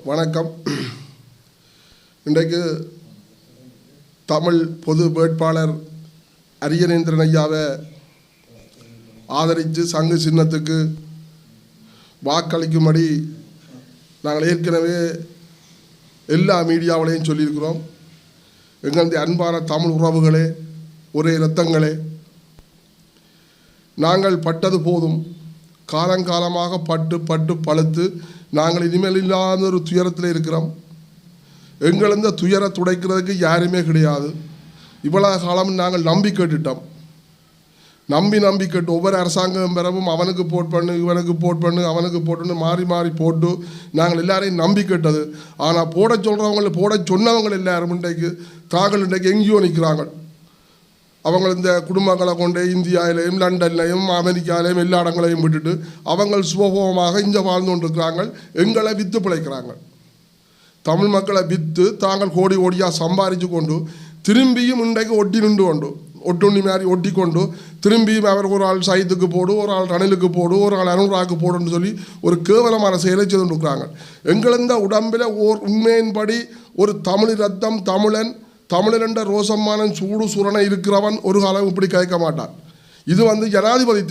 வணக்கம். இன்றைக்கு தமிழ் பொது வேட்பாளர் அரியநேந்திரன் ஐயாவை ஆதரித்து சங்கு சின்னத்துக்கு வாக்களிக்கும்படி நாங்கள் ஏற்கனவே எல்லா மீடியாவிலையும் சொல்லியிருக்கிறோம். எங்களது அன்பான தமிழ் உறவுகளே, ஒரே இரத்தங்களே, நாங்கள் பட்டது போதும். காலங்காலமாக பட்டு பழுத்து நாங்கள் இனிமேல் இல்லாத ஒரு துயரத்தில் இருக்கிறோம். எங்களந்த துயரை துடைக்கிறதுக்கு யாருமே கிடையாது. இவ்வளவு காலம் நாங்கள் நம்பி கேட்டுட்டோம். நம்பி கேட்டு ஒவ்வொரு அரசாங்கம் பெறவும் அவனுக்கு போட் பண்ணு, இவனுக்கு போட் பண்ணு, அவனுக்கு போட்டுன்னு மாறி போட்டு நாங்கள் எல்லாரையும் நம்பி கேட்டது. ஆனால் போட சொல்கிறவங்கள போட சொன்னவங்க எல்லாரும் இன்றைக்கு எங்கேயோ நிற்கிறாங்க. அவங்க இந்த குடும்பங்களை கொண்டு இந்தியாவிலையும் லண்டன்லையும் அமெரிக்காவிலையும் எல்லா இடங்களையும் விட்டுட்டு அவங்க சுபபோகமாக இங்கே வாழ்ந்து கொண்டிருக்கிறாங்க. எங்களை விற்று பிழைக்கிறாங்க. தமிழ் மக்களை விற்று தாங்கள் கோடியாக சம்பாதிச்சு கொண்டு திரும்பியும் இன்றைக்கு ஒட்டி நின்று கொண்டு ஒட்டுண்ணி மாதிரி ஒட்டி கொண்டு திரும்பியும் அவர் ஒரு ஆள் சைத்துக்கு போடு, ஒரு ஆள் ரணிலுக்கு போடு, ஒரு ஆள் அனுராக்கு போடுன்னு சொல்லி ஒரு கேவலமான செயலை செய்து கொண்டிருக்கிறாங்க. எங்களந்த உடம்பில் ஓர் உண்மையின்படி ஒரு தமிழ் ரத்தம் தமிழென்ற ரோசம்மான சூடு சுரணை இருக்கிறவன் ஒரு காலம் இப்படி கேட்க மாட்டான். இது ஜனாதிபதி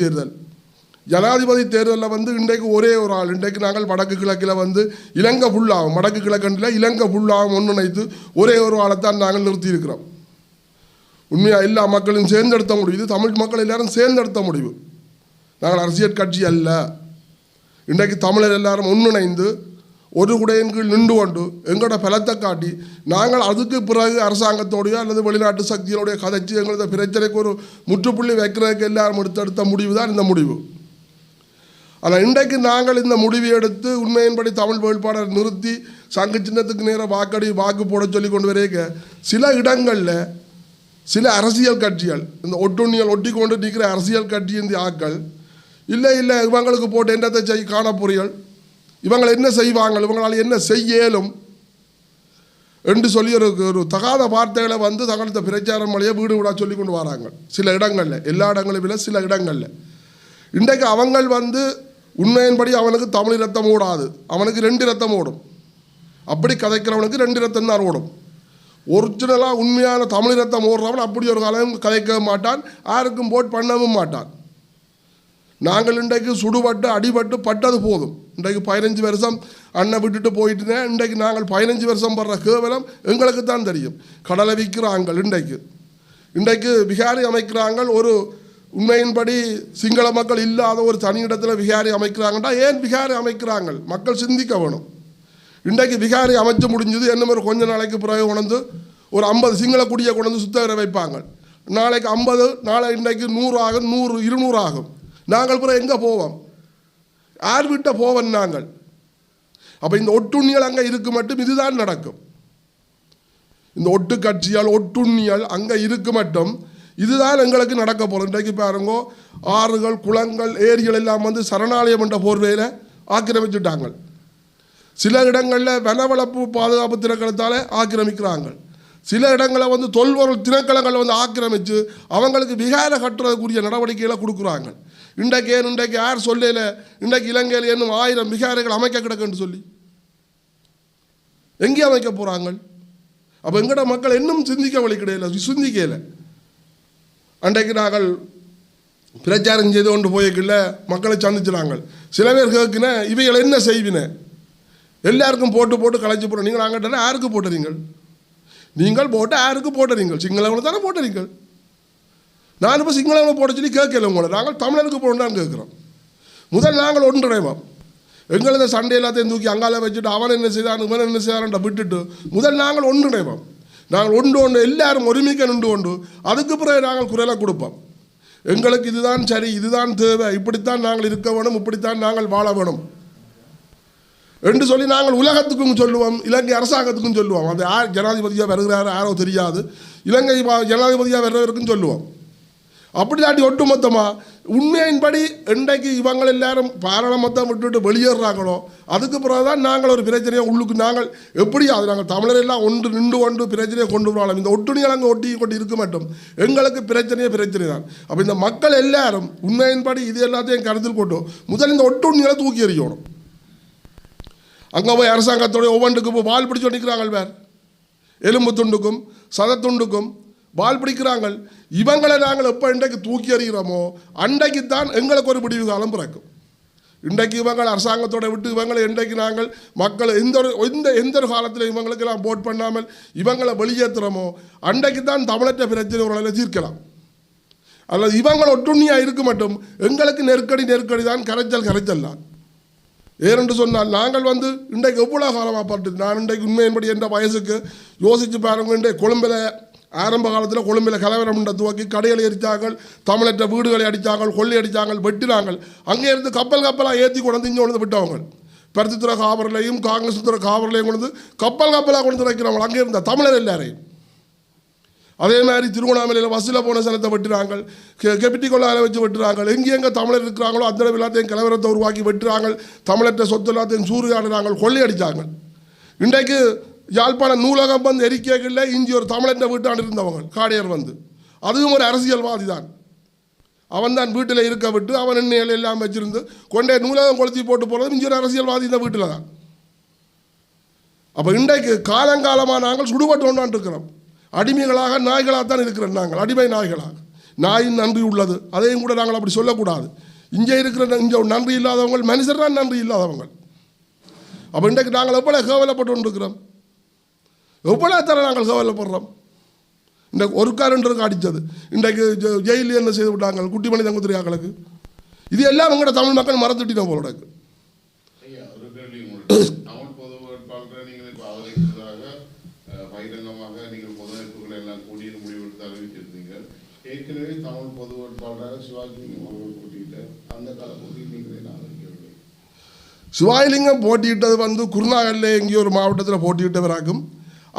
தேர்தலில் இன்றைக்கு ஒரே ஒரு ஆள், இன்றைக்கு நாங்கள் வடக்கு கிழக்கில் இலங்கை ஃபுல்லாகும், வடக்கு கிழக்கில் இலங்கை ஃபுல்லாகும் ஒன்றிணைத்து ஒரே ஒரு ஆளைத்தான் நாங்கள் நிறுத்தியிருக்கிறோம். உண்மையாக எல்லா மக்களையும் சேர்ந்தெடுத்த முடிவு. இது தமிழ் மக்கள் எல்லாரும் சேர்ந்தெடுத்த முடிவு. நாங்கள் அரசியல் கட்சி அல்ல. இன்றைக்கு தமிழர் எல்லாரும் ஒன்றிணைந்து ஒரு குடையின் கீழ் நின்று கொண்டு எங்களோட பலத்தை காட்டி நாங்கள் அதுக்கு பிறகு அரசாங்கத்தோடையோ அல்லது வெளிநாட்டு சக்தியோடைய கதைச்சு எங்களோட பிரச்சனைக்கு ஒரு முற்றுப்புள்ளி வைக்கிறதுக்கு எல்லாரும் எடுத்த முடிவு தான் இந்த முடிவு. ஆனால் இன்றைக்கு நாங்கள் இந்த முடிவை எடுத்து உண்மையின்படி தமிழ் வேட்பாளர் நிறுத்தி சங்கு சின்னத்துக்கு நேராக வாக்கு போட சொல்லி கொண்டு வரைக்க சில இடங்களில் சில அரசியல் கட்சிகள் இந்த ஒட்டுண்ணிகள் ஒட்டி கொண்டு நிற்கிற அரசியல் கட்சி இந்த ஆக்கள் இல்லை இவங்களுக்கு போட்டு என்னத்தை காண பொறியல், இவங்களை என்ன செய்வாங்க, இவங்களால் என்ன செய்யலும் என்று சொல்லி ஒரு தகாத வார்த்தைகளை தங்களது பிரச்சாரம் வழியாக வீடு விடா சொல்லி கொண்டு வராங்க. சில இடங்களில், எல்லா இடங்களையும் இல்லை, சில இடங்களில் இன்றைக்கு அவங்க உண்மையின்படி அவனுக்கு தமிழ் ரத்தம் ஓடாது, அவனுக்கு 2 ரத்தம் ஓடும். அப்படி கதைக்கிறவனுக்கு 2 ரத்தம் தான் ஓடும். ஒரிஜினலாக உண்மையான தமிழ் ரத்தம் ஓடுறவன் அப்படி ஒரு காலம் கதைக்க மாட்டான், யாருக்கும் போட் பண்ணவும் மாட்டான். நாங்கள் இன்றைக்கு சுடுபட்டு அடிபட்டு பட்டது போதும். இன்றைக்கு 15 வருஷம் அண்ணன் விட்டுட்டு போயிட்டுனேன். இன்றைக்கு நாங்கள் 15 வருஷம் படுற கேவலம் எங்களுக்கு தான் தெரியும். கடலை விற்கிறாங்க. இன்றைக்கு விகாரி அமைக்கிறாங்க. ஒரு உண்மையின்படி சிங்கள மக்கள் இல்லாத ஒரு தனியிடத்தில் விகாரி அமைக்கிறாங்கடா. ஏன் விகாரி அமைக்கிறாங்க? மக்கள் சிந்திக்க வேணும். இன்றைக்கு விகாரி அமைச்சு முடிஞ்சது என்ன ஒரு கொஞ்ச நாளைக்கு பிறகு கொண்டு ஒரு 50 சிங்கள குடியை கொண்டு சுத்த வர வைப்பாங்க. நாளைக்கு 50, நாளை இன்றைக்கு 100 ஆகும், 100 200 ஆகும். நாங்கள் பிறகு எங்கே போவோம்? யார் விட்ட போவோம் நாங்கள்? அப்போ இந்த ஒட்டுண்ணியல் அங்கே இருக்கு மட்டும் இதுதான் நடக்கும். இந்த ஒட்டு கட்சியால் ஒட்டுண்ணியல் அங்கே இருக்கு மட்டும் இதுதான் எங்களுக்கு நடக்க போகிறோம். இன்றைக்கு பாருங்கோ, ஆறுகள் குளங்கள் ஏரிகள் எல்லாம் சரணாலயம் என்ற போர்வையில் ஆக்கிரமிச்சுட்டாங்க. சில இடங்களில் வனவளர்ப்பு பாதுகாப்பு திணைக்களத்தால் ஆக்கிரமிக்கிறாங்க. சில இடங்களை தொல்பொருள் திணைக்களங்கள் ஆக்கிரமித்து அவங்களுக்கு விகார கட்டுறதுக்குரிய நடவடிக்கைகளை கொடுக்குறாங்க. இன்றைக்கு யார் சொல்லல, இன்றைக்கு இலங்கையில் இன்னும் 1000 விகாரைகள் அமைக்க கிடக்குன்னு சொல்லி எங்கே அமைக்க போகிறாங்க? அப்போ எங்கட மக்கள் இன்னும் சிந்திக்கலை. அன்றைக்கு நாங்கள் பிரச்சாரம் செய்து கொண்டு போய்க்குள்ள மக்களை சந்திச்சுறாங்க. சில பேர் கேட்குன இவைகளை என்ன செய்வின, எல்லாருக்கும் போட்டு கலைச்சி போடுறோம். நீங்கள் நாங்கள் யாருக்கு போட்டுறீங்க? நீங்கள் போட்டு யாருக்கு போட்டுறீங்க? சிங்களவங்களை தானே போட்டுறீங்க. நான் இப்போ சிங்களவங்களை போட சொல்லி கேட்கல உங்களை. நாங்கள் தமிழருக்கு போடணும்னு கேட்குறோம். முதல் நாங்கள் ஒன்றிணைவோம். எங்களது சண்டை எல்லாத்தையும் தூக்கி அங்கால வச்சுட்டு அவன் என்ன செய்தான் இவன் என்ன செய்தான்ன்ற விட்டுட்டு முதல் நாங்கள் ஒன்றிணைவோம். நாங்கள் ஒன்று எல்லாரும் ஒருமிக்க நின்று கொண்டு அதுக்கு பிறகு நாங்கள் குரலை கொடுப்போம். எங்களுக்கு இதுதான் சரி, இதுதான் தேவை, இப்படித்தான் நாங்கள் இருக்க வேணும், இப்படித்தான் நாங்கள் வாழ வேணும் என்று சொல்லி நாங்கள் உலகத்துக்கும் சொல்லுவோம், இலங்கை அரசாங்கத்துக்கும் சொல்லுவோம். அது யார் ஜனாதிபதியாக வருகிறாரு யாரோ தெரியாது, இலங்கை ஜனாதிபதியாக வர்றவருக்கும் சொல்லுவோம். அப்படி தாண்டி ஒட்டுமொத்தமாக உண்மையின்படி இன்றைக்கு இவங்க எல்லாரும் பாராளுமன்றம் விட்டுவிட்டு வெளியேறாங்களோ அதுக்கு பிறகு தான் நாங்கள் ஒரு பிரச்சனையை உள்ளுக்கு நாங்கள் எப்படியாவது நாங்கள் தமிழர் எல்லாம் ஒன்று நின்று கொண்டு பிரச்சனையை கொண்டு வரலாம். இந்த ஒட்டுணிகள் அங்கே ஒட்டி கொண்டு இருக்க மாட்டோம். எங்களுக்கு பிரச்சனை தான். அப்போ இந்த மக்கள் எல்லாரும் உண்மையின்படி இது எல்லாத்தையும் கருத்தில் கொண்டு முதல் இந்த ஒட்டுணிகளை தூக்கி எறியணும். அங்கே போய் அரசாங்கத்தோடைய ஒவ்வொன்றுக்கு போய் வால் பிடிச்சு நிற்கிறாங்க வேறு எலும்பு துண்டுக்கும் சதத்துண்டுக்கும் வால் பிடிக்கிறாங்க. இவங்களை நாங்கள் எப்போ இன்றைக்கு தூக்கி எறிகிறோமோ அன்றைக்குத்தான் எங்களுக்கு ஒரு முடிவு காலம் பிறக்கும். இன்றைக்கு இவங்கள் அரசாங்கத்தோட விட்டு இவங்களை இன்றைக்கு நாங்கள் மக்கள் எந்த ஒரு காலத்தில் இவங்களுக்கெல்லாம் போட் பண்ணாமல் இவங்களை வெளியேற்றுறோமோ அன்றைக்கு தான் தமிழற்ற பிரச்சனை ஒரு தீர்க்கலாம். அல்லது இவங்கள் ஒட்டுண்ணியாக இருக்க மட்டும் எங்களுக்கு நெருக்கடி தான் கரைச்சல் தான். ஏனென்று சொன்னால் நாங்கள் இன்றைக்கு எவ்வளோ காலமாக பார்த்து நான் இன்றைக்கு உண்மையின்படி என்ற வயசுக்கு யோசித்து பாருங்க. இன்றைக்கு கொழும்பில் ஆரம்ப காலத்தில் கொழும்பில் கலவரம் துவக்கி கடைகளை எரித்தார்கள், தமிழற்ற வீடுகளை அடித்தார்கள், கொள்ளை அடித்தார்கள், வெட்டினாங்கள். அங்கே இருந்து கப்பலாக ஏற்றி கொண்டு இங்கே கொண்டு விட்டவங்க பருத்தித்துறை காவலையும் காங்கிரஸ் துறை காவலையும் கொண்டு கப்பலாக கொண்டு வைக்கிறவங்க அங்கே இருந்த தமிழர் எல்லாரையும். அதே மாதிரி திருவண்ணாமலையில் வசூலில் போன சனத்தை வெட்டுறாங்க, கெப்பிட்டி கொள்ளாத வச்சு வெட்டுறாங்க. எங்கே தமிழர் இருக்கிறாங்களோ அந்த எல்லாத்தையும் கலவரத்தை உருவாக்கி வெட்டுறாங்க, தமிழற்ற சொத்து எல்லாத்தையும் சூறையாடுறாங்க, கொள்ளையடித்தாங்க. இன்றைக்கு யாழ்ப்பாண நூலகம் எரிக்கைகளில் இஞ்சி ஒரு தமிழற்ற வீட்டாண்டு இருந்தவங்க காடையர் அதுவும் ஒரு அரசியல்வாதி தான். அவன் தான் வீட்டில் இருக்க விட்டு அவன் எண்ணெய்கள் எல்லாம் வச்சிருந்து கொண்டே நூலகம் கொளுத்தி போட்டு போகிறது இஞ்சி ஒரு அரசியல்வாதி இந்த வீட்டில் தான். அப்போ இன்றைக்கு காலங்காலமாக நாங்கள் சுடுபட்டு கொண்டாண்டு இருக்கிறோம். அடிமைகளாக நாய்களாகத்தான் இருக்கிறோம். நாங்கள் அடிமை நாய்களாக. நாயின் நன்றி உள்ளது, அதையும் கூட நாங்கள் அப்படி சொல்லக்கூடாது. இங்கே நன்றி இல்லாதவங்க மனுஷர் தான் நன்றி இல்லாதவங்க. அப்போ இன்றைக்கு நாங்கள் எவ்வளோ கேவலப்பட்டு கொண்டிருக்கிறோம், எவ்வளோ தர நாங்கள் கவலைப்படுறோம். இந்த ஒரு காரண்டருக்கு அடித்தது இன்றைக்கு ஜெயிலில் என்ன செய்து விட்டாங்க குட்டி மணி தங்குத்துறையாக்களுக்கு. இது எல்லாம் உங்களோட தமிழ் மக்கள் மறந்துட்டினோம் போல இருக்கு. ஏற்கனவே தமிழ் பொது வேட்பாளராக சிவாஜிலிங்கம் அவர்கள் போட்டியிட்டார். அந்த கால போட்டியில் சிவாஜிலிங்கம் போட்டியிட்டது குருநாகலில் எங்கேயோ ஒரு மாவட்டத்தில் போட்டியிட்டவராகும்.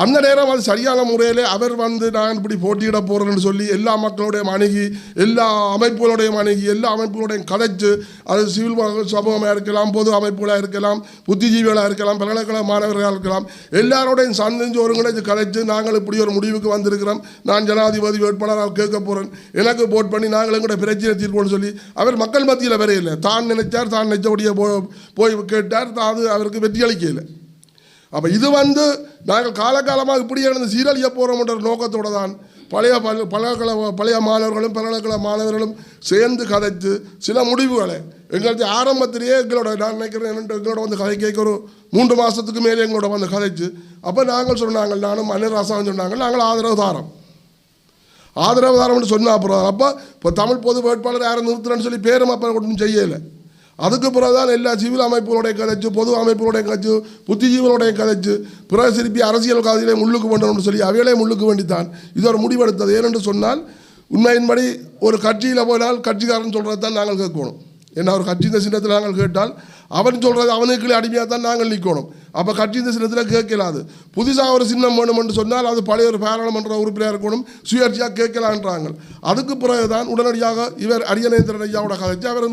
அந்த நேரம் அது சரியான முறையில் அவர் நான் இப்படி போட்டியிட போகிறேன்னு சொல்லி எல்லா மக்களுடைய அணுகி எல்லா அமைப்புகளுடைய அணுகி எல்லா அமைப்புகளுடையும் கதைச்சு, அது சிவில் சமூகமாக இருக்கலாம், பொது அமைப்புகளாக இருக்கலாம், புத்திஜீவிகளாக இருக்கலாம், பல்கலைக்கழக மாணவர்களாக இருக்கலாம், எல்லாரோடையும் சந்திச்சு ஒருங்கிணைச்சு கதைச்சு நாங்கள் இப்படி ஒரு முடிவுக்கு வந்திருக்கிறோம், நான் ஜனாதிபதி வேட்பாளராக கேட்க போகிறேன், எனக்கு போட் பண்ணி நாங்கள் எங்களோட பிரச்சனை தீர்ப்போம்னு சொல்லி அவர் மக்கள் மத்தியில் வரையில்லை. தான் நினைச்சபடியே போய் கேட்டார், அது அவருக்கு வெற்றி அளிக்கலை. அப்போ இது நாங்கள் காலகாலமாக இப்படியே இருந்து சீரழிய போகிறோம்ன்ற நோக்கத்தோடு தான் பழைய மாணவர்களும் பல்கலைக்கழக மாணவர்களும் சேர்ந்து கதைத்து சில முடிவுகளை எங்களுக்கு ஆரம்பத்திலேயே நான் நினைக்கிறேன் எங்களோட கதை கேட்க ஒரு 3 மாதத்துக்கு மேலே எங்களோட கதைச்சு. அப்போ நாங்கள் சொன்னாங்க, நானும் மன்னர் சொன்னாங்க, நாங்கள் ஆதரவு தாரம்னு சொன்னால் அப்புறம் அப்போ இப்போ தமிழ் பொது வேட்பாளர் யாரும் நிறுத்துறேன்னு சொல்லி பேரும் அப்போ ஒன்றும் செய்யலை. அதுக்கு பிறகுதான் எல்லா சிவில் அமைப்புகளுடைய கதைச்சு, பொது அமைப்புகளுடைய கதைச்சு, புத்திஜீவனுடைய கதைச்சு, பிறகு திருப்பி அரசியல் காதிலே முள்ளுக்கு பண்ணணும்னு சொல்லி அவையிலே முள்ளுக்கு வேண்டித்தான் இது ஒரு முடிவெடுத்தது. ஏனென்று சொன்னால் உண்மையின்படி ஒரு கட்சியில் போனால் கட்சிக்காரன் சொல்கிறது தான் நாங்கள் கேட்கணும். ஏன்னா ஒரு கட்சியின் சின்னத்தில் நாங்கள் கேட்டால் அவன் சொல்கிறது அவனுக்கு அடிமையாக தான் நாங்கள் நிற்கணும். அப்போ கட்சியின் சின்னத்தில் கேட்கலாது. புதுசாக ஒரு சின்னம் வேணுமென்று சொன்னால் அது பழைய ஒரு பாராளுமன்ற உறுப்பினராக இருக்கணும், சுயேட்சையாக கேட்கலான்றாங்க. அதுக்கு பிறகுதான் உடனடியாக இவர் அரியநேந்திரன் ஐயாவோட கதைச்சு அவரை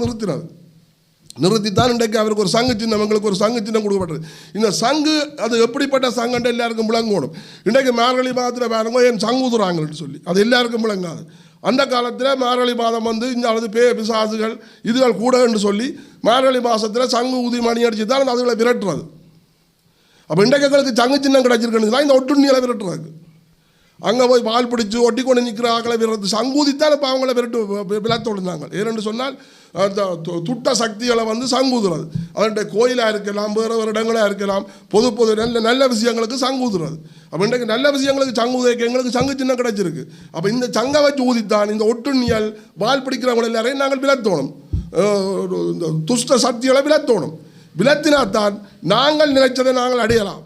நிறுத்தித்தான் இன்றைக்கு அவருக்கு ஒரு சங்கு சின்னம், எங்களுக்கு ஒரு சங்கு சின்னம் கொடுக்கப்பட்டது. இந்த சங்கு அது எப்படிப்பட்ட சங்கன்ற எல்லாருக்கும் விளங்கணும். இன்றைக்கு மார்கழி மாதத்தில் பாருங்க என் சங்கு ஊதுறாங்கன்னு சொல்லி அது எல்லாருக்கும் விளங்காது. அந்த காலத்தில் மார்கழி மாதம் இங்கே அல்லது பிசாசுகள் இதுகள் கூட என்று சொல்லி மார்கழி மாதத்தில் சங்கு ஊதி மணி அடிச்சு தான் அதுகளை விரட்டுறது. அப்போ இன்றைக்கு எங்களுக்கு சங்கு சின்னம் கிடச்சிருக்குன்னு இந்த ஒட்டுண்ணியில் விரட்டுறதுக்கு அங்கே போய் வால் பிடிச்சி ஒட்டி கொண்டு நிற்கிற ஆக்களை விரட்டு சங்கூதித்தான் இப்போ அவங்கள விளத்தோடுந்தாங்க. ஏனென்று சொன்னால் அந்த துட்ட சக்திகளை சங்கூதுறது, அதனுடைய கோயிலாக இருக்கலாம், வேறு வேறு இடங்களாக இருக்கலாம், பொது நல்ல விஷயங்களுக்கு சங்கூதுறது. அப்போ இன்றைக்கு நல்ல விஷயங்களுக்கு சங்கூதைக்கு எங்களுக்கு சங்கு சின்னம் கிடச்சிருக்கு. அப்போ இந்த சங்கை வச்சு ஊதித்தான் இந்த ஒட்டுண்ணியல் வால் பிடிக்கிறவங்க எல்லாரையும் நாங்கள் விளத்தோணும், இந்த துஷ்ட சக்திகளை விளத்தோணும். விளத்தினாத்தான் நாங்கள் நினைச்சதை நாங்கள் அடையலாம்.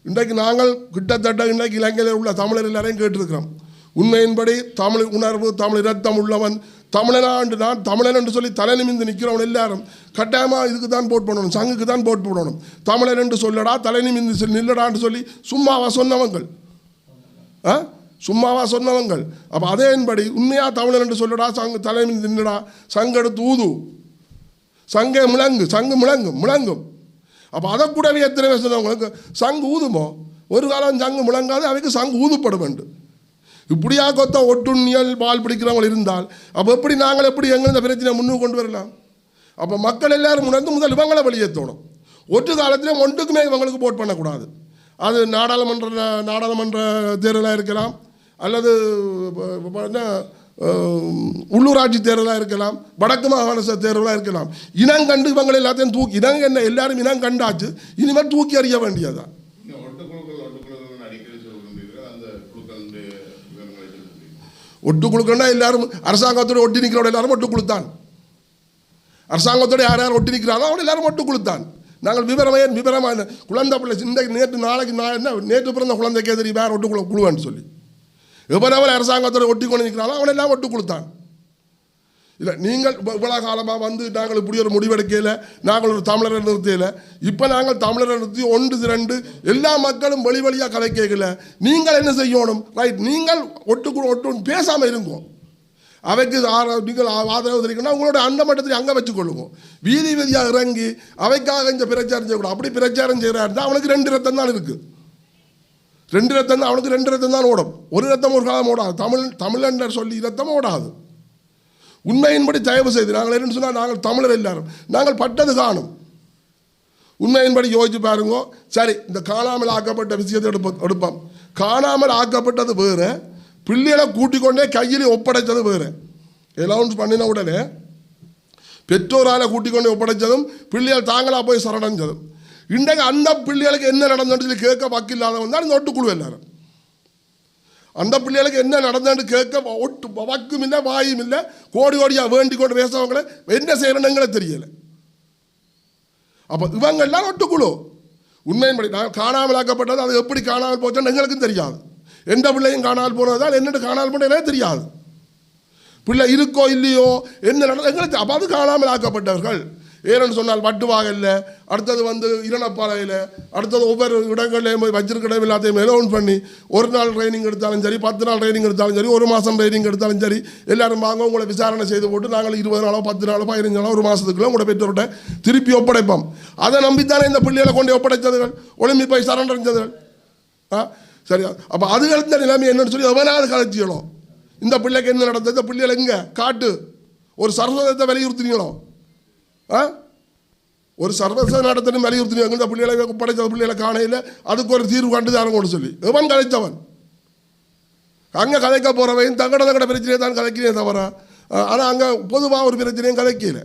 இன்றைக்கு நாங்கள் கிட்டத்தட்ட இன்றைக்கு இலங்கையில் உள்ள தமிழர் எல்லாரையும் கேட்டிருக்கிறோம். உண்மையின்படி தமிழ் உணர்வு, தமிழ் இரத்தம் உள்ளவன், தமிழனாண்டு நான் தமிழன் என்று சொல்லி தலை நிமிந்து நிற்கிறவன் எல்லாரும் கட்டாயமாக இதுக்கு தான் போட் பண்ணணும், சங்குக்கு தான் போட் போடணும். தமிழன் என்று சொல்லடா, தலை நிமிந்து நில்லடான்னு சொல்லி சும்மாவா சொன்னவங்கள், சும்மாவா சொன்னவங்கள். அப்போ அதேன்படி உண்மையாக தமிழன் என்று சொல்லடா, சங்கு தலை நிமிந்து நில்லடா, சங்கெடுத்து ஊது, சங்கே முழங்கு, சங்கு முழங்கும். அப்போ அதை கூடவே எத்தனை பேர் சொன்னவங்களுக்கு சங்கு ஊதுமோ? ஒரு காலம் சங்கு முழங்காது, அவைக்கு சங்கு ஊதுப்பட வேண்டும். இப்படியா கொத்த ஒட்டுண்ணியல் பால் பிடிக்கிறவங்க இருந்தால் அப்போ எப்படி நாங்கள் எப்படி எங்கே இந்த பிரச்சனை முன்னுக்கு கொண்டு வரலாம்? அப்போ மக்கள் எல்லாரும் உணர்ந்து முதல் இவங்களை வெளியேற்றணும். ஒற்று காலத்திலும் ஒன்றுக்குமே இவங்களுக்கு போட் பண்ணக்கூடாது. அது நாடாளுமன்ற தேர்தலாக இருக்கலாம், அல்லது உள்ளூராட்சி தேர்தலாக இருக்கலாம், வடக்கு மாகாண தேர்தலாக இருக்கலாம். இனம் கண்டு இவங்களை எல்லாத்தையும் தூக்கி இனம் என்ன எல்லாரும் இனம் கண்டாச்சு, இனிமேல் தூக்கி அறிய வேண்டியதுதான். ஒட்டு குழுக்கள்னா எல்லாரும் அரசாங்கத்தோட ஒட்டி நிற்கிறோட எல்லாரும் ஒட்டு குழுத்தான். அரசாங்கத்தோட யார் யார் ஒட்டி நிற்கிறாரோ அவன் எல்லாரும் ஒட்டு குழுத்தான். நாங்கள் விவரமான குழந்தை பிள்ளை நேற்று பிறந்த குழந்தைக்கே தெரியும் வேறு ஒட்டு குழுவான்னு சொல்லி எவனவன் அரசாங்கத்தோட ஒட்டி கொண்டு நிற்கிறானோ அவன் எல்லாம் ஒட்டு கொடுத்தான். இல்லை நீங்கள் இவ்வளோ காலமாக வந்து நாங்கள் இப்படி ஒரு முடிவெடுக்கையில் நாங்கள் ஒரு தமிழரை நிறுத்தையில் இப்போ நாங்கள் தமிழரை நிறுத்தி ஒன்று திரண்டு எல்லா மக்களும் வழியாக கதை கேட்கல. நீங்கள் என்ன செய்யணும்? ரைட், நீங்கள் ஒட்டு பேசாமல் இருங்கோ. அவைக்கு நீங்கள் ஆதரவு தெரிவிக்கணும். உங்களோட அந்த மட்டத்தில் அங்கே வச்சுக்கொள்ளுங்க. வீதியாக இறங்கி அவைக்காக இந்த பிரச்சாரம் செய்யக்கூடாது. அப்படி பிரச்சாரம் செய்கிறா இருந்தால் அவனுக்கு 2 ரத்தம் தான் இருக்குது. 2 ரத்தம் தான் அவனுக்கு 2 ரத்தம் தான் ஓடும். ஒரு ரத்தம் ஒரு காலம் ஓடாது. தமிழர் சொல்லி ரத்தம் ஓடாது. உண்மையின்படி தயவு செய்து நாங்கள் என்னென்னு சொன்னால் நாங்கள் தமிழர் எல்லாரும் நாங்கள் பட்டது காணும். உண்மையின்படி யோசிச்சு பாருங்க. சரி, இந்த காணாமல் ஆக்கப்பட்ட விஷயத்தை எடுப்போம். காணாமல் ஆக்கப்பட்டது வேறு, பிள்ளைகளை கூட்டிக்கொண்டே கையில் ஒப்படைச்சது வேறு. அலௌன்ஸ் பண்ணின உடனே பெற்றோரால் கூட்டிக்கொண்டே ஒப்படைச்சதும் பிள்ளைகள் தாங்களாக போய் சரணடைஞ்சதும். இன்றைக்கு அந்த பிள்ளைகளுக்கு என்ன நடந்தது கேட்க வக்கில்லாதவன் தான் இந்த ஒட்டுக்குழு எல்லாரும். அந்த பிள்ளைகளுக்கு என்ன நடந்ததுன்னு கேட்க வக்கும் இல்லை, வாயும் இல்லை. கோடியாக வேண்டி கொண்டு பேசுறவங்களை என்ன செய்யணுங்களே தெரியலை. அப்போ இவங்க எல்லாம் ஒட்டுக்குழு. உண்மையின்படி நான் காணாமலாக்கப்பட்டது அது எப்படி காணாமல் போச்சோன்னு எங்களுக்கும் தெரியாது. எந்த பிள்ளையும் காணாமல் போனதால் என்னென்னு காணாமல் போன எனக்கு தெரியாது. பிள்ளை இருக்கோ இல்லையோ என்ன நடந்தது எங்களுக்கு. அப்போ அது காணாமல் ஆக்கப்பட்டவர்கள். ஏன்னு சொன்னால் வட்டுவாகல்ல, அடுத்தது இரணப்பாளையில், அடுத்தது ஒவ்வொரு இடங்களையும் போய் வச்சிருக்கிற எல்லாத்தையும் அலௌன்ஸ் பண்ணி 1 நாள் ட்ரைனிங் எடுத்தாலும் சரி, 10 நாள் ட்ரைனிங் எடுத்தாலும் சரி, 1 மாதம் ட்ரைனிங் எடுத்தாலும் சரி, எல்லாரும் வாங்க உங்களை விசாரணை செய்து போட்டு நாங்கள் 20 நாளோ 10 நாளோ 15 நாளோ 1 மாதத்துக்குள்ள உங்களோட பெற்றோர்கிட்ட திருப்பி ஒப்படைப்போம். அதை நம்பித்தானே இந்த பிள்ளைகளை கொண்டு ஒப்படைச்சதுகள், ஒளிம்பி போய் சரணடைஞ்சதுகள். சரியா? அப்போ அதுகள் இந்த நிலைமை என்னன்னு சொல்லி எவனாவது கலைச்சியலோ. இந்த பிள்ளைக்கு என்ன நடந்தது, இந்த பிள்ளைகளை எங்கே காட்டு, ஒரு சர்வதத்தை வலியுறுத்தினீங்களோ? ஒரு சர்வதேச நடத்தணும் வலியுறுத்தினீங்க. இந்த பிள்ளைகளை ஒப்படைச்ச பிள்ளைகளை காணையில் அதுக்கு ஒரு தீர்வு கண்டு தரங்கன்னு சொல்லி எவன் கலைத்தவன்? அங்கே கதைக்க போகிறவன் தங்கட பிரச்சனையை தான் கதைக்கிறே தவிர, ஆனால் அங்கே பொதுவாக ஒரு பிரச்சனையும் கதைக்கல.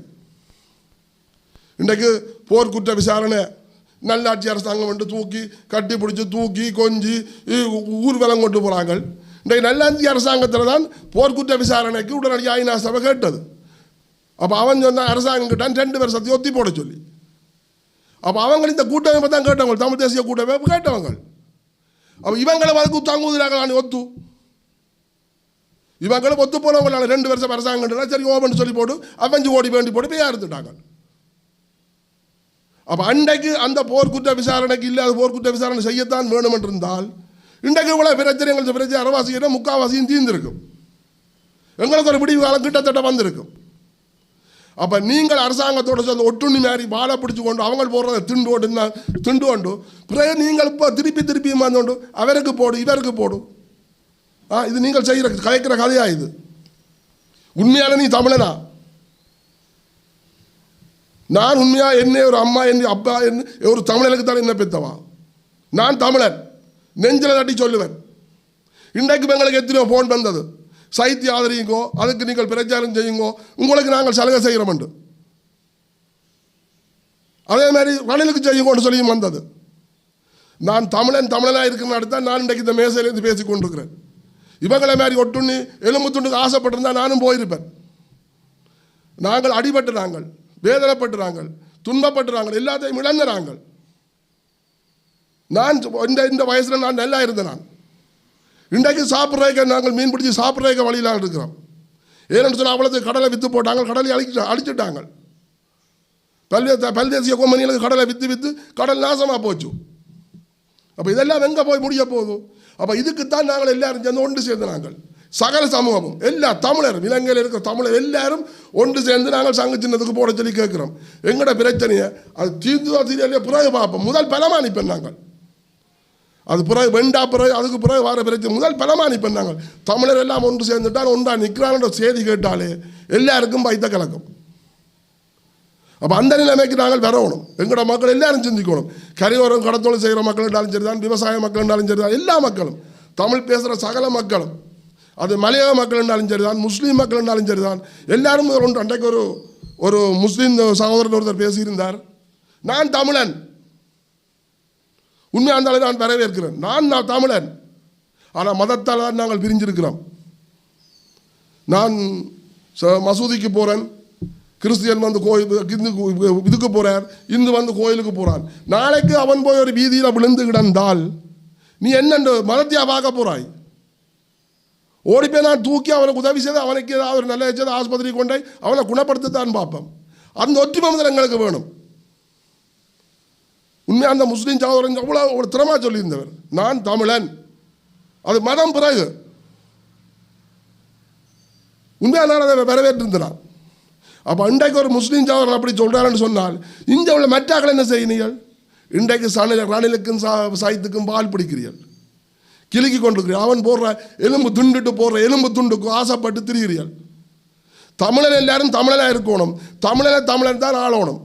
இன்றைக்கு போர்க்குற்ற விசாரணை நல்லாட்சி அரசாங்கம் வந்து தூக்கி கட்டி பிடிச்சி தூக்கி கொஞ்சி ஊர்வலம் கொண்டு போகிறாங்க. இன்றைக்கு நல்லாட்சி அரசாங்கத்தில் தான் போர்க்குற்ற விசாரணைக்கு உடனடியாக ஐநா சபை கேட்டது. அப்போ அவன் சொன்னால் அரசாங்கம் கிட்டான் 2 வருஷத்தையும் ஒத்தி போட சொல்லி. அப்போ அவங்க இந்த கூட்டமைப்பை தான் கேட்டவங்க, தமிழ் தேசிய கூட்டமைப்பு கேட்டவங்க. அப்போ இவங்களை அதுக்கு தாங்குவதாக ஒத்து இவங்களும் ஒத்து போனவங்களால 2 வருஷம் அரசாங்கம் சரி ஓபன் சொல்லி போட்டு 5 கோடி வேண்டி போட்டு போய் இருந்துட்டாங்க. அப்போ அன்றைக்கு அந்த போர்க்குற்ற விசாரணைக்கு இல்லாத போர்க்குற்ற விசாரணை செய்யத்தான் வேணும் என்றிருந்தால் இன்றைக்கு இவ்வளோ பிரச்சனை எங்களுக்கு பிரச்சனை அரைவாசியும் 3/4 தீர்ந்திருக்கும். எங்களுக்கு ஒரு விடிவு காலம் கிட்டத்தட்ட வந்திருக்கும். அப்போ நீங்கள் அரசாங்கத்தோட சேர்ந்து ஒட்டுண்ணி மாறி வாழை பிடிச்சி கொண்டு அவங்க போடுறத திண்டு கொண்டு பிறகு நீங்கள் இப்போ திருப்பி வந்துண்டு அவருக்கு போடு இவருக்கு போடு. இது நீங்கள் செய்கிற கலைக்கிற கதையா? இது உண்மையான நீ தமிழனா? நான் உண்மையாக என்ன ஒரு அம்மா என்ன அப்பா என்ன ஒரு தமிழனுக்கு தான் என்ன பெற்றவா? நான் தமிழன் நெஞ்சில் தட்டி சொல்லுவேன். இன்றைக்கு எங்களுக்கு எத்தனையோ ஃபோன் வந்தது, சைத்தி ஆதரிங்கோ, அதுக்கு நீங்கள் பிரச்சாரம் செய்யுங்கோ, உங்களுக்கு நாங்கள் சலுகை செய்கிறோம். அதே மாதிரி ரணிலுக்கு செய்யுங்கோன்னு சொல்லியும் வந்தது. நான் தமிழனாக இருக்கிற தான் நான் இன்றைக்கு இந்த மேசையிலேருந்து பேசி கொண்டிருக்கிறேன். இவங்களை மாதிரி ஒட்டுண்ணி எலும்பு துண்டுக்கு ஆசைப்பட்டிருந்தால் நானும் போயிருப்பேன். நாங்கள் அடிபட்டு நாங்கள் வேதனைப்பட்டு நாங்கள் துன்பப்பட்டு நாங்கள் எல்லாத்தையும் இழந்த நாங்கள். நான் இந்த வயசில் நான் நல்லா இருந்தேன். நான் இன்றைக்கு சாப்பிட்றதுக்கு நாங்கள் மீன் பிடிச்சி சாப்பிட்றதுக்கு வழியிலாம் இருக்கிறோம். ஏன்னு சொன்னால் அவ்வளோது கடலை விற்று போட்டாங்க, கடலை அழிச்சிட்டாங்க. பல்தேசிய கம்பெனிகளுக்கு கடலை விற்று கடல் நாசமாக போச்சு. அப்போ இதெல்லாம் எங்கே போய் முடிய போதும்? அப்போ இதுக்குத்தான் நாங்கள் எல்லாரும் சேர்ந்து ஒன்று சேர்ந்து நாங்கள் சகல சமூகமும் எல்லா தமிழரும் இலங்கையில் இருக்கிற தமிழர் எல்லாரும் ஒன்று சேர்ந்து நாங்கள் சங்க சின்னத்துக்கு போட சொல்லி கேட்குறோம். எங்களோட பிரச்சனையை அது தீர்ந்துவா தீர்லையே பிறகு பார்ப்போம். முதல் பலமானிப்பேன் நாங்கள். அது பிறகு வெண்டா பிறகு அதுக்கு பிறகு வர பிரச்சனை முதல் பலமானிப்பேன் நாங்கள். தமிழர் எல்லாம் ஒன்று சேர்ந்துட்டால் ஒன்றா நிற்கிறான்ற செய்தி கேட்டாலே எல்லாருக்கும் வைத்த கலக்கும். அப்போ அந்த நிலைமைக்கு நாங்கள் வரணும். எங்களோட மக்கள் எல்லாரும் சிந்திக்கணும். கரையோரம் கடத்தொழில் செய்கிற மக்கள் என்றாலும் சரி தான், விவசாய மக்கள் என்றாலும் சரி தான், எல்லா மக்களும், தமிழ் பேசுகிற சகல மக்களும், அது மலையாள மக்கள் என்றாலும் சரி தான், முஸ்லீம் மக்கள் என்றாலும் சரி தான், எல்லாரும் ஒன்று. அன்றைக்கு ஒரு முஸ்லீம் சகோதரர் ஒருத்தர் பேசியிருந்தார், நான் தமிழன், உண்மையாக இருந்தாலும் நான் வரவேற்கிறேன், நான் தமிழன், ஆனால் மதத்தால் தான் நாங்கள் பிரிஞ்சிருக்கிறோம். நான் மசூதிக்கு போகிறேன், கிறிஸ்டியன் வந்து இதுக்கு போகிறார், இந்து வந்து கோயிலுக்கு போகிறான். நாளைக்கு அவன் போய் ஒரு வீதியில் விழுந்து கிடந்தால் நீ என்ன மதத்தையா பார்க்க போகிறாய்? ஓடிப்போய் நான் தூக்கி அவனுக்கு உதவி செய்து அவனுக்கு ஏதாவது ஒரு நல்ல வச்சது ஆஸ்பத்திரி கொண்டே அவனை குணப்படுத்தத்தான் பார்ப்போம். அந்த ஒற்றுமை முதல் எங்களுக்கு வேணும். உண்மையாக அந்த முஸ்லீம் சகோதரன் அவ்வளோ ஒரு திறமா சொல்லியிருந்தவர், நான் தமிழன், அது மதம் பிறகு. உண்மையாக நான் அதை வரவேற்றிருந்தான். அப்போ இன்றைக்கு ஒரு முஸ்லீம் சகோதரன் அப்படி சொல்கிறாருன்னு சொன்னால் இங்கே உள்ள மற்றாக்கள் என்ன செய்யறீர்கள்? இன்றைக்கு ரணிலுக்கும் சாயத்துக்கும் பால் பிடிக்கிறீர்கள், கிலுக்கி கொண்டிருக்கிறீர்கள். அவன் போடுற எலும்பு துண்டுட்டு போடுற எலும்பு துண்டுக்கு ஆசைப்பட்டு திரிகிறீர்கள். தமிழன் எல்லாரும் தமிழனாக இருக்கணும், தமிழன் தான் ஆளணும்.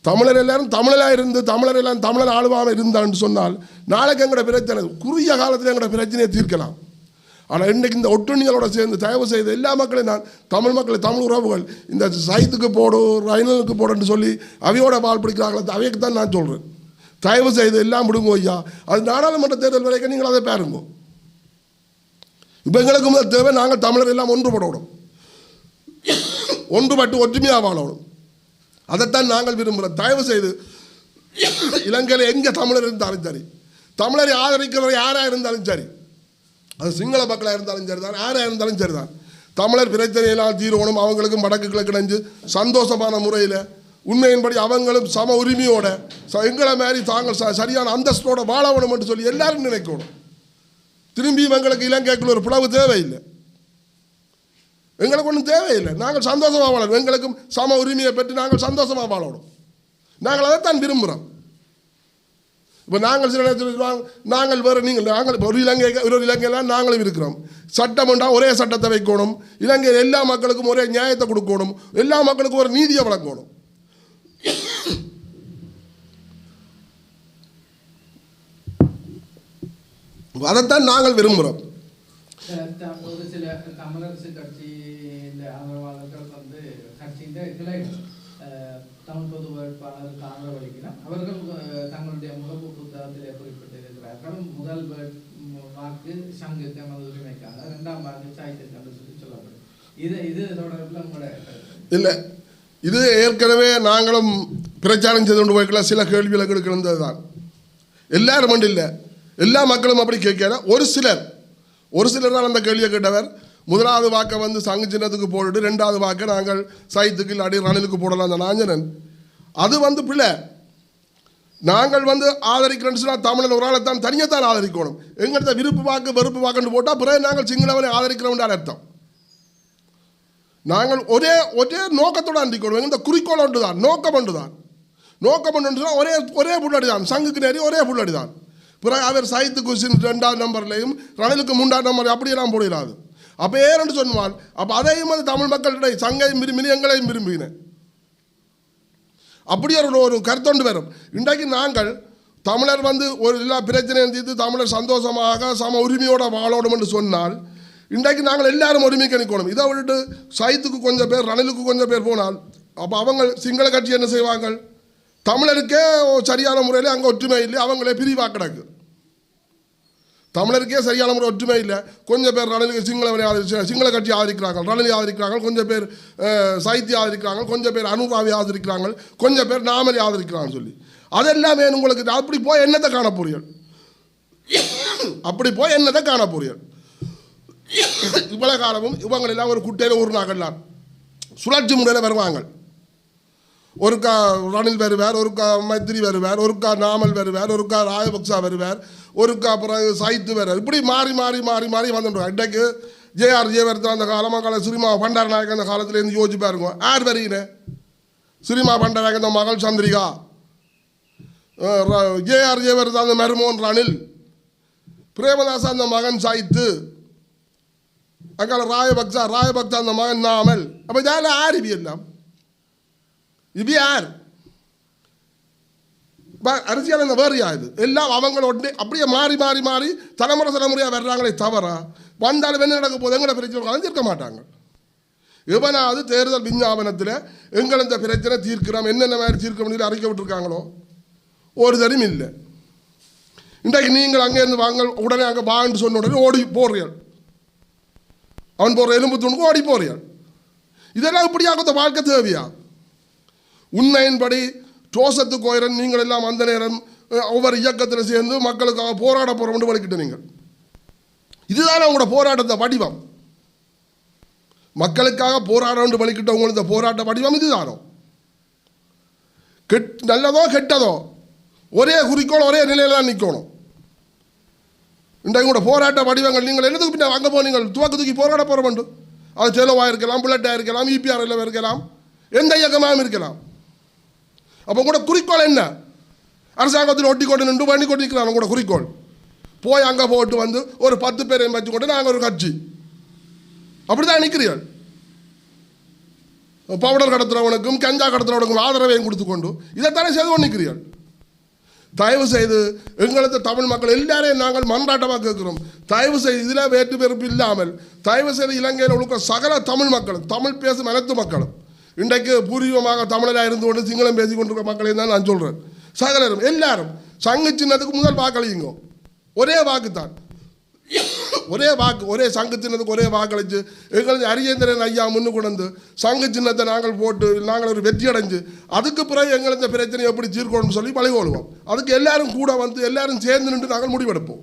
தமிழர் எல்லாரும் தமிழனாக இருந்து தமிழர் எல்லாம் தமிழன் ஆளுவாமல் இருந்தான்னு சொன்னால் நாளைக்கு எங்களோட பிரச்சனை குறுகிய காலத்தில் எங்களோட பிரச்சனையை தீர்க்கலாம். ஆனால் இன்றைக்கு இந்த ஒட்டுண்ணிகளோட சேர்ந்து தயவு செய்து எல்லா மக்களையும், நான் தமிழ் மக்களை, தமிழ் உறவுகள், இந்த சைத்துக்கு போடு ரயிலுக்கு போடுன்னு சொல்லி அவையோட பால் பிடிக்கிறாங்களே, அவைக்கு தான் நான் சொல்கிறேன். தயவு செய்து எல்லாம் விடுங்க ஐயா. அது நாடாளுமன்ற தேர்தல் வரைக்கும் நீங்கள் அதை பாருங்க. இப்போ எங்களுக்கு முதல் தேவை நாங்கள் தமிழர் எல்லாம் ஒன்றுபடணும், ஒன்றுபட்டு ஒற்றுமையாக வாழணும். அதைத்தான் நாங்கள் விரும்புகிறோம். தயவு செய்து இலங்கையில் எங்கே தமிழர் இருந்தாலும் சரி, தமிழரை ஆதரிக்கிறவர் யாராக இருந்தாலும் சரி, அது சிங்கள மக்களாக இருந்தாலும் சரி தான், யாராக இருந்தாலும் சரி தான், தமிழர் பிரச்சனையெல்லாம் தீர்வணும். அவங்களுக்கும் வடக்குகளை கிடைஞ்சு சந்தோஷமான முறையில் உண்மையின்படி அவங்களும் சம உரிமையோட எங்களை மாதிரி தாங்கள் சரியான அந்தஸ்தோடு வாழணும் என்று சொல்லி எல்லாரும் நினைக்கணும். திரும்பி எங்களுக்கு இலங்கைக்குள்ள ஒரு பிளவு தேவையில்லை, எங்களுக்கு ஒன்றும் தேவையில்லை. நாங்கள் சந்தோஷமாக வாழணும், எங்களுக்கும் சம உரிமையை பெற்று நாங்கள் சந்தோஷமாக வாழணும். நாங்கள் அதைத்தான் விரும்புகிறோம். இப்போ நாங்கள் சில நேரத்தில் நாங்கள் வேறு நாங்கள் ஒரு இலங்கையில் நாங்களும் இருக்கிறோம். சட்டம் என்றால் ஒரே சட்டத்தை வைக்கணும், இலங்கையில் எல்லா மக்களுக்கும் ஒரே நியாயத்தை கொடுக்கணும், எல்லா மக்களுக்கும் ஒரு நீதியை வழங்கணும். அதைத்தான் நாங்கள் விரும்புகிறோம். ஒரு சில தமிழரசு கட்சியின் ஆதரவாளர்கள் வந்து கட்சியின் கிளை தமிழ் பொது வேட்பாளருக்கு ஆதரவளிக்கலாம். அவர்கள் தங்களுடைய முகப்பு புத்தகத்தில் குறிப்பிட்டிருக்கிறார்கள், முதல் வாக்கு சங்குக்கு நமது உரிமைக்காக, இரண்டாம் வாக்கு சாய்த்திற்கு என்று சொல்லப்படும். இது தொடர்பில் உங்களோட இல்லை, இது ஏற்கனவே நாங்களும் பிரச்சாரம் செய்து கொண்டு போய்க்கலாம். சில கேள்விகளுக்கு இருந்தது தான், எல்லாரும் மட்டும் இல்லை, எல்லா மக்களும் அப்படி கேட்கல. ஒரு சிலர் தான் அந்த கேள்வியை கேட்டவர். முதலாவது வாக்கை வந்து சங்கு சின்னத்துக்கு போட்டுட்டு ரெண்டாவது வாக்கை நாங்கள் சைத்துக்கு இல்லாடி ரணிலுக்கு போடலாம். அந்த நாஞ்சனன் அது வந்து பிள்ளை. நாங்கள் வந்து ஆதரிக்கிறோன்னு சொன்னால் தமிழன் ஒரு ஆளைத்தான் தனியத்தான் ஆதரிக்கணும். எங்கள்கிட்ட விருப்பு வாக்கு வெறுப்பு வாக்குன்னு போட்டால் பிறகு நாங்கள் சிங்களவனை ஆதரிக்கிறோம்னு அர்த்தம். நாங்கள் ஒரே நோக்கத்தோடு அண்டிக்கணும். எங்கள் குறிக்கோள் ஒன்று தான், நோக்கம் ஒன்று தான். நோக்கம் ஒன்று சொன்னால் ஒரே புள்ளடி தான், சங்குக்கு நேரி ஒரே புள்ளடி தான். பிறகு அவர் சைத்துக்கு ரெண்டாவது நம்பர்லையும் ரணிலுக்கு மூன்றாவது நம்பர் அப்படியெல்லாம் போயிடாது. அப்போ ஏன்னு சொன்னால் அப்போ அதையும் வந்து தமிழ் மக்களிடையே சங்கையும் விரும்பினேன், எங்களையும் விரும்பினேன். அப்படி ஒரு கருத்தொண்டு வரும். இன்றைக்கு நாங்கள் தமிழர் வந்து ஒரு எல்லா பிரச்சனையும் தீர்த்து தமிழர் சந்தோஷமாக சம உரிமையோட வாழணும் என்று சொன்னால் இன்றைக்கு நாங்கள் எல்லாரும் ஒருமிக்க நிற்கணும். இதை விட்டுட்டு சைத்துக்கு கொஞ்சம் பேர் ரணிலுக்கு கொஞ்சம் பேர் போனால் அப்போ அவங்க சிங்கள கட்சி என்ன செய்வாங்க? தமிழருக்கே சரியான முறையில் அங்கே ஒற்றுமை இல்லை, அவங்களே பிரிவாக கிடக்கு. தமிழருக்கே சரியான முறை ஒற்றுமை இல்லை. கொஞ்சம் பேர் ரணிலுக்கு சிங்கள கட்சி ஆதரிக்கிறாங்க, ரணிலை ஆதரிக்கிறாங்க, கொஞ்சம் பேர் சாகித்ய ஆதரிக்கிறாங்க, கொஞ்சம் பேர் அனுராவை ஆதரிக்கிறாங்க, கொஞ்சம் பேர் நாமலை ஆதரிக்கிறாங்கன்னு சொல்லி அதெல்லாமே உங்களுக்கு அப்படி போய் என்னத்தை காண போறீர்கள்? அப்படி போய் என்னத்தை காண போறீர்கள்? இவ்வளோ காலமும் இவங்களெல்லாம் ஒரு குட்டையில் ஊர்னாங்கலாம் சுழற்சி முறையில் வருவாங்க. ஒருக்கா ரணில் வருவார், ஒருக்கா மைத்திரி வருவார், ஒருக்கா நாமல் வருவார், ஒருக்கா ராஜபக்சா வருவார், ஒருக்கா பிறகு சாய்த்து வருவார். இப்படி மாறி மாறி மாறி மாறி வந்துடுவாங்க. இன்றைக்கு ஜேஆர் ஜெயவர்தன் அந்த காலமாக சினிமா பண்டாரநாயக்க அந்த காலத்துலேருந்து யோசிச்சு பாருங்க, யார் வருகிறேன்? சினிமா பண்டாரநாயக்க அந்த மகள் சந்திரிகா, ஜேஆர் ஜெயவர்தன் அந்த மருமோன் ரணில், பிரேமதாஸ் அந்த மகன் சாய்த்து, அங்கால ராஜபக்சா அந்த மகன் நாமல். அப்போ ஜால ஆரிவி எல்லாம் இது யார் அரசியல் அந்த வேறியா இது எல்லாம் அவங்களோட அப்படியே மாறி மாறி மாறி தலைமுறையாக வர்றாங்களே தவிர வந்தாலும் என்ன நடக்க போது எங்களோட பிரச்சனை கலந்துருக்க மாட்டாங்க. எவனாவது தேர்தல் விஞ்ஞாபனத்தில் எங்கள் இந்த பிரச்சனை தீர்க்கிறோம் என்னென்ன மாதிரி தீர்க்க அறிக்கை விட்டுருக்காங்களோ ஒரு தரும் இல்லை. இன்றைக்கு நீங்கள் அங்கேருந்து வாங்க உடனே அங்கே வான்னு சொன்ன உடனே ஓடி போடுறியாள், அவன் போடுற எலும்பு துணுக்கு ஓடி போறியாள். இதெல்லாம் இப்படியாக வாழ்க்கை தேவையா? உண்மையின்படி டோசத்து கோயிரன் நீங்கள் எல்லாம் அந்த நேரம் ஒவ்வொரு இயக்கத்தில் சேர்ந்து மக்களுக்காக போராட போகிறோம்னு வலிக்கிட்டு நீங்கள். இதுதான் உங்களோட போராட்டத்தை வடிவம். மக்களுக்காக போராட வலிக்கிட்ட உங்களுக்கு போராட்ட வடிவம் இதுதானோ? நல்லதோ கெட்டதோ ஒரே குறிக்கோள் ஒரே நிலையில தான் நிற்கணும். இன்றைக்கு கூட போராட்ட வடிவங்கள் நீங்கள் என்னதுக்கு பின்ன அங்கே போனீங்க துவக்க தூக்கி போராட போகிற வேண்டும். அது செலவாக இருக்கலாம், புல்லட்டாக இருக்கலாம், இபிஆர்எல் இருக்கலாம், எந்த இயக்கமாகவும் இருக்கலாம். அப்போ கூட குறிக்கோள் என்ன? அரசாங்கத்தில் ஒட்டி கொண்டு நின்று பண்ணி கொண்டு நிற்கிறாங்க. கூட குறிக்கோள் போய் அங்கே போட்டு வந்து ஒரு 10 பேரையும் வச்சு கொண்டு நாங்கள் ஒரு கட்சி அப்படி தான் நிற்கிறீர்கள். பவுடர் கடத்துறவனுக்கும் கஞ்சா கடத்துறவனுக்கும் ஆதரவையும் கொடுத்து கொண்டு இதைத்தானே செய்து கொண்டு நிற்கிறீர்கள். தயவு செய்து எங்களது தமிழ் மக்கள் எல்லாரையும் நாங்கள் மன்றாட்டமாக கேட்கிறோம். தயவு செய்து இதில் வேற்று வெறுப்பு இல்லாமல் தயவு செய்து இலங்கையில் உள்ள சகல தமிழ் மக்களும் தமிழ் பேசும் அனைத்து மக்களும் இன்றைக்கு பூர்வீகமாக தமிழராக இருந்து கொண்டு சிங்களம் பேசி கொண்டிருக்க மக்களையும் தான் நான் சொல்கிறேன். சகலரும் எல்லாரும் சங்கு சின்னத்துக்கு முதல் வாக்களியுங்க. ஒரே வாக்கு தான், ஒரே வாக்கு, ஒரே சங்கு சின்னத்துக்கு ஒரே வாக்களித்து எங்களது அரியேந்திரன் ஐயா முன்னு கொண்டு சங்கு சின்னத்தை நாங்கள் போட்டு நாங்கள் ஒரு வெற்றி அடைஞ்சு அதுக்கு பிறகு எங்கள் இந்த பிரச்சனை எப்படி தீர்க்கணும்னு சொல்லி பழகொள்வோம். அதுக்கு எல்லாரும் கூட வந்து எல்லாரும் சேர்ந்து நின்று நாங்கள் முடிவெடுப்போம்.